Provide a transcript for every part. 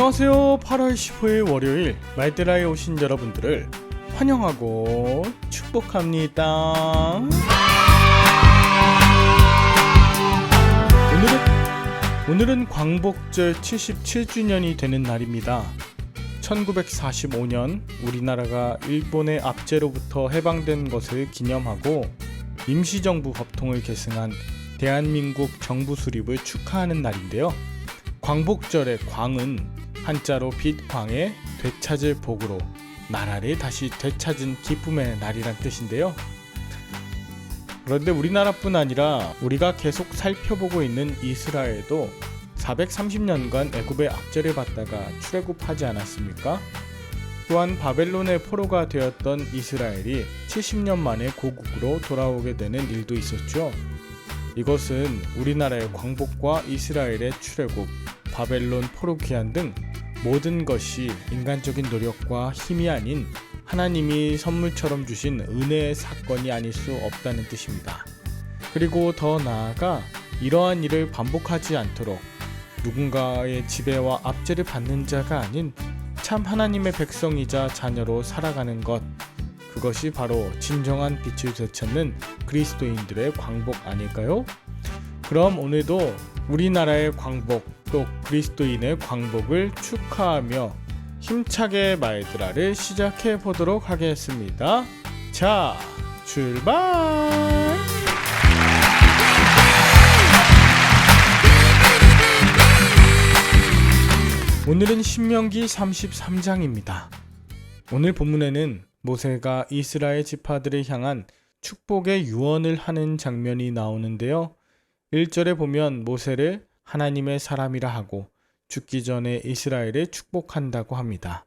안녕하세요. 8월 15일 월요일 말드라에 오신 여러분들을 환영하고 축복합니다. 오늘은 광복절 77주년이 되는 날입니다. 1945년 우리나라가 일본의 압제로부터 해방된 것을 기념하고 임시정부 법통을 계승한 대한민국 정부 수립을 축하하는 날인데요. 광복절의 광은 한자로 빛광에 되찾을 복으로 나라를 다시 되찾은 기쁨의 날이란 뜻인데요. 그런데 우리나라뿐 아니라 우리가 계속 살펴보고 있는 이스라엘도 430년간 애굽의 압제를 받다가 출애굽하지 않았습니까? 또한 바벨론의 포로가 되었던 이스라엘이 70년 만에 고국으로 돌아오게 되는 일도 있었죠. 이것은 우리나라의 광복과 이스라엘의 출애굽, 바벨론 포로 귀환 등 모든 것이 인간적인 노력과 힘이 아닌 하나님이 선물처럼 주신 은혜의 사건이 아닐 수 없다는 뜻입니다. 그리고 더 나아가 이러한 일을 반복하지 않도록 누군가의 지배와 압제를 받는 자가 아닌 참 하나님의 백성이자 자녀로 살아가는 것, 그것이 바로 진정한 빛을 되찾는 그리스도인들의 광복 아닐까요? 그럼 오늘도 우리나라의 광복, 또 그리스도인의 광복을 축하하며 힘차게 말드라를 시작해 보도록 하겠습니다. 자, 출발! 오늘은 신명기 33장입니다. 오늘 본문에는 모세가 이스라엘 지파들을 향한 축복의 유언을 하는 장면이 나오는데요. 1절에 보면 모세를 하나님의 사람이라 하고 죽기 전에 이스라엘을 축복한다고 합니다.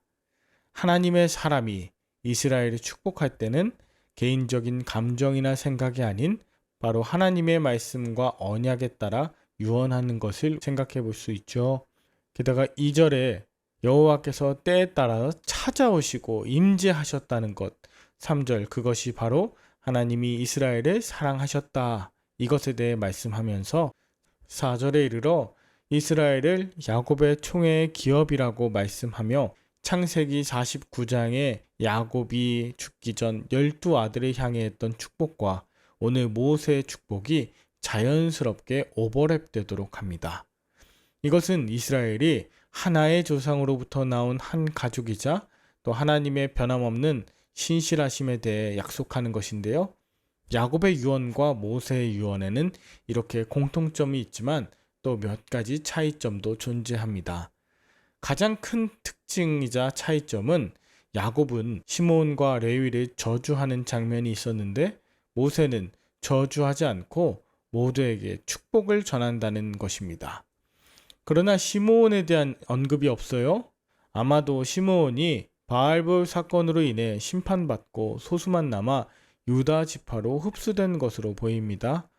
하나님의 사람이 이스라엘을 축복할 때는 개인적인 감정이나 생각이 아닌 바로 하나님의 말씀과 언약에 따라 유언하는 것을 생각해 볼 수 있죠. 게다가 2절에 여호와께서 때에 따라 찾아오시고 임재하셨다는 것, 3절 그것이 바로 하나님이 이스라엘을 사랑하셨다, 이것에 대해 말씀하면서 4절에 이르러 이스라엘을 야곱의 총회의 기업이라고 말씀하며 창세기 49장에 야곱이 죽기 전 12아들을 향해 했던 축복과 오늘 모세의 축복이 자연스럽게 오버랩되도록 합니다. 이것은 이스라엘이 하나의 조상으로부터 나온 한 가족이자 또 하나님의 변함없는 신실하심에 대해 약속하는 것인데요. 야곱의 유언과 모세의 유언에는 이렇게 공통점이 있지만 또 몇 가지 차이점도 존재합니다. 가장 큰 특징이자 차이점은 야곱은 시므온과 레위를 저주하는 장면이 있었는데 모세는 저주하지 않고 모두에게 축복을 전한다는 것입니다. 그러나 시므온에 대한 언급이 없어요. 아마도 시므온이 바알볼 사건으로 인해 심판받고 소수만 남아 유다 지파로 흡수된 것으로 보입니다.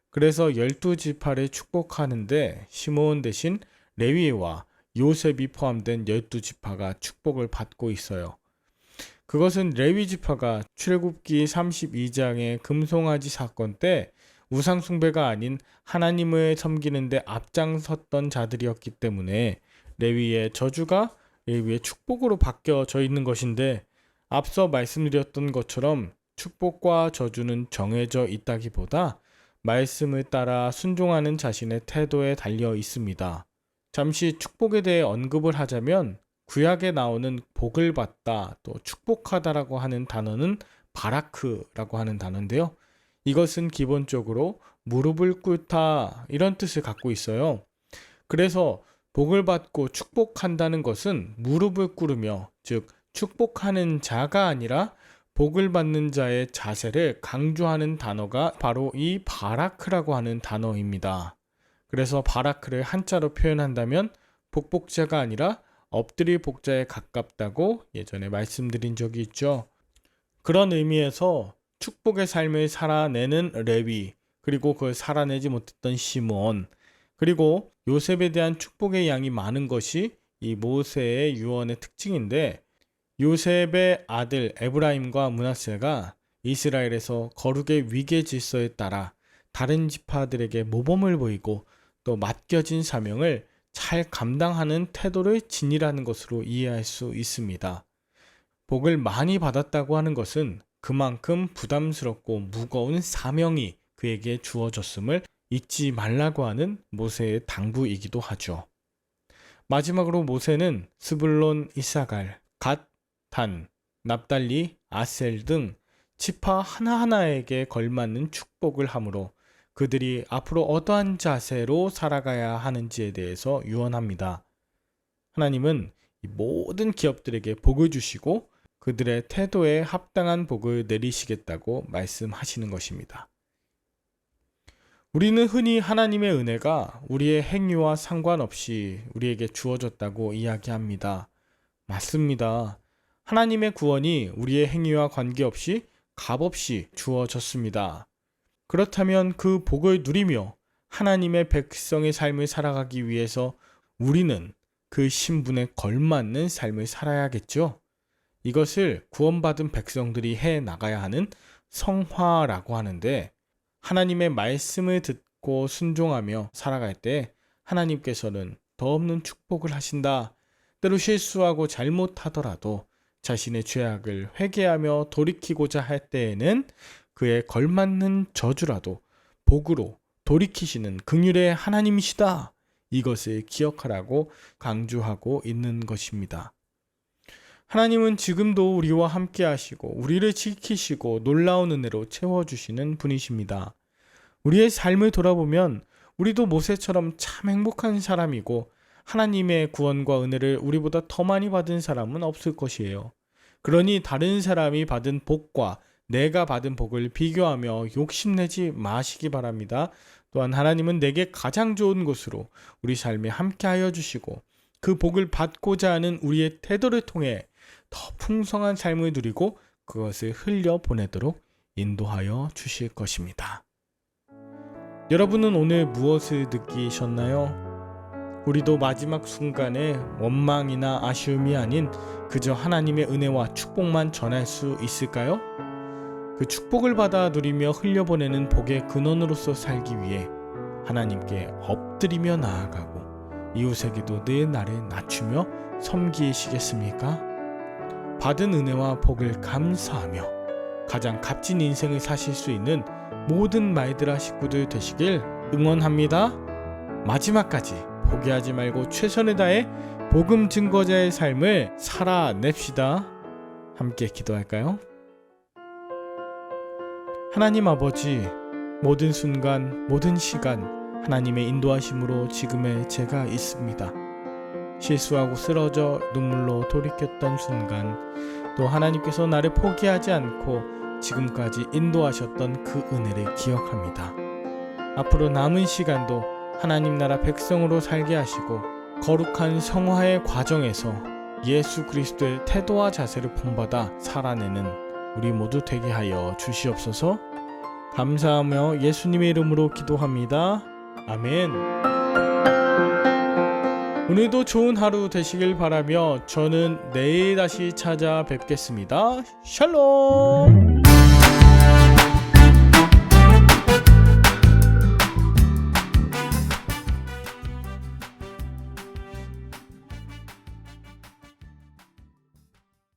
그래서 12지파를 축복하는데 시므온 대신 레위와 요셉이 포함된 12지파가 축복을 받고 있어요. 그것은 레위 지파가 출애굽기 32장의 금송아지 사건 때 우상 숭배가 아닌 하나님을 섬기는 데 앞장섰던 자들이었기 때문에 레위의 저주가 레위의 축복으로 바뀌어져 있는 것인데, 앞서 말씀드렸던 것처럼 축복과 저주는 정해져 있다기보다 말씀을 따라 순종하는 자신의 태도에 달려 있습니다. 잠시 축복에 대해 언급을 하자면 구약에 나오는 복을 받다, 또 축복하다라고 하는 단어는 바라크라고 하는 단어인데요. 이것은 기본적으로 무릎을 꿇다, 이런 뜻을 갖고 있어요. 그래서 복을 받고 축복한다는 것은 무릎을 꿇으며, 즉 축복하는 자가 아니라 복을 받는 자의 자세를 강조하는 단어가 바로 이 바라크라고 하는 단어입니다. 그래서 바라크를 한자로 표현한다면 복복자가 아니라 엎드릴 복자에 가깝다고 예전에 말씀드린 적이 있죠. 그런 의미에서 축복의 삶을 살아내는 레위, 그리고 그걸 살아내지 못했던 시므온, 그리고 요셉에 대한 축복의 양이 많은 것이 이 모세의 유언의 특징인데, 요셉의 아들 에브라임과 므낫세가 이스라엘에서 거룩의 위계 질서에 따라 다른 지파들에게 모범을 보이고 또 맡겨진 사명을 잘 감당하는 태도를 지니라는 것으로 이해할 수 있습니다. 복을 많이 받았다고 하는 것은 그만큼 부담스럽고 무거운 사명이 그에게 주어졌음을 잊지 말라고 하는 모세의 당부이기도 하죠. 마지막으로 모세는 스불론, 이사갈, 갓, 단, 납달리, 아셀 등 지파 하나하나에게 걸맞는 축복을 하므로 그들이 앞으로 어떠한 자세로 살아가야 하는지에 대해서 유언합니다. 하나님은 이 모든 기업들에게 복을 주시고 그들의 태도에 합당한 복을 내리시겠다고 말씀하시는 것입니다. 우리는 흔히 하나님의 은혜가 우리의 행위와 상관없이 우리에게 주어졌다고 이야기합니다. 맞습니다. 하나님의 구원이 우리의 행위와 관계없이 값없이 주어졌습니다. 그렇다면 그 복을 누리며 하나님의 백성의 삶을 살아가기 위해서 우리는 그 신분에 걸맞는 삶을 살아야겠죠. 이것을 구원받은 백성들이 해 나가야 하는 성화라고 하는데, 하나님의 말씀을 듣고 순종하며 살아갈 때 하나님께서는 더 없는 축복을 하신다. 때로 실수하고 잘못하더라도 자신의 죄악을 회개하며 돌이키고자 할 때에는 그에 걸맞는 저주라도 복으로 돌이키시는 긍휼의 하나님이시다. 이것을 기억하라고 강조하고 있는 것입니다. 하나님은 지금도 우리와 함께 하시고 우리를 지키시고 놀라운 은혜로 채워주시는 분이십니다. 우리의 삶을 돌아보면 우리도 모세처럼 참 행복한 사람이고 하나님의 구원과 은혜를 우리보다 더 많이 받은 사람은 없을 것이에요. 그러니 다른 사람이 받은 복과 내가 받은 복을 비교하며 욕심내지 마시기 바랍니다. 또한 하나님은 내게 가장 좋은 곳으로 우리 삶에 함께하여 주시고 그 복을 받고자 하는 우리의 태도를 통해 더 풍성한 삶을 누리고 그것을 흘려보내도록 인도하여 주실 것입니다. 여러분은 오늘 무엇을 느끼셨나요? 우리도 마지막 순간에 원망이나 아쉬움이 아닌 그저 하나님의 은혜와 축복만 전할 수 있을까요? 그 축복을 받아 누리며 흘려보내는 복의 근원으로서 살기 위해 하나님께 엎드리며 나아가고 이웃에게도 늘 나를 낮추며 섬기시겠습니까? 받은 은혜와 복을 감사하며 가장 값진 인생을 사실 수 있는 모든 말들아 식구들 되시길 응원합니다. 마지막까지 포기하지 말고 최선을 다해 복음 증거자의 삶을 살아냅시다. 함께 기도할까요? 하나님 아버지, 모든 순간, 모든 시간 하나님의 인도하심으로 지금의 제가 있습니다. 실수하고 쓰러져 눈물로 돌이켰던 순간, 또 하나님께서 나를 포기하지 않고 지금까지 인도하셨던 그 은혜를 기억합니다. 앞으로 남은 시간도 하나님 나라 백성으로 살게 하시고 거룩한 성화의 과정에서 예수 그리스도의 태도와 자세를 본받아 살아내는 우리 모두 되게 하여 주시옵소서. 감사하며 예수님의 이름으로 기도합니다. 아멘. 오늘도 좋은 하루 되시길 바라며 저는 내일 다시 찾아뵙겠습니다. 샬롬.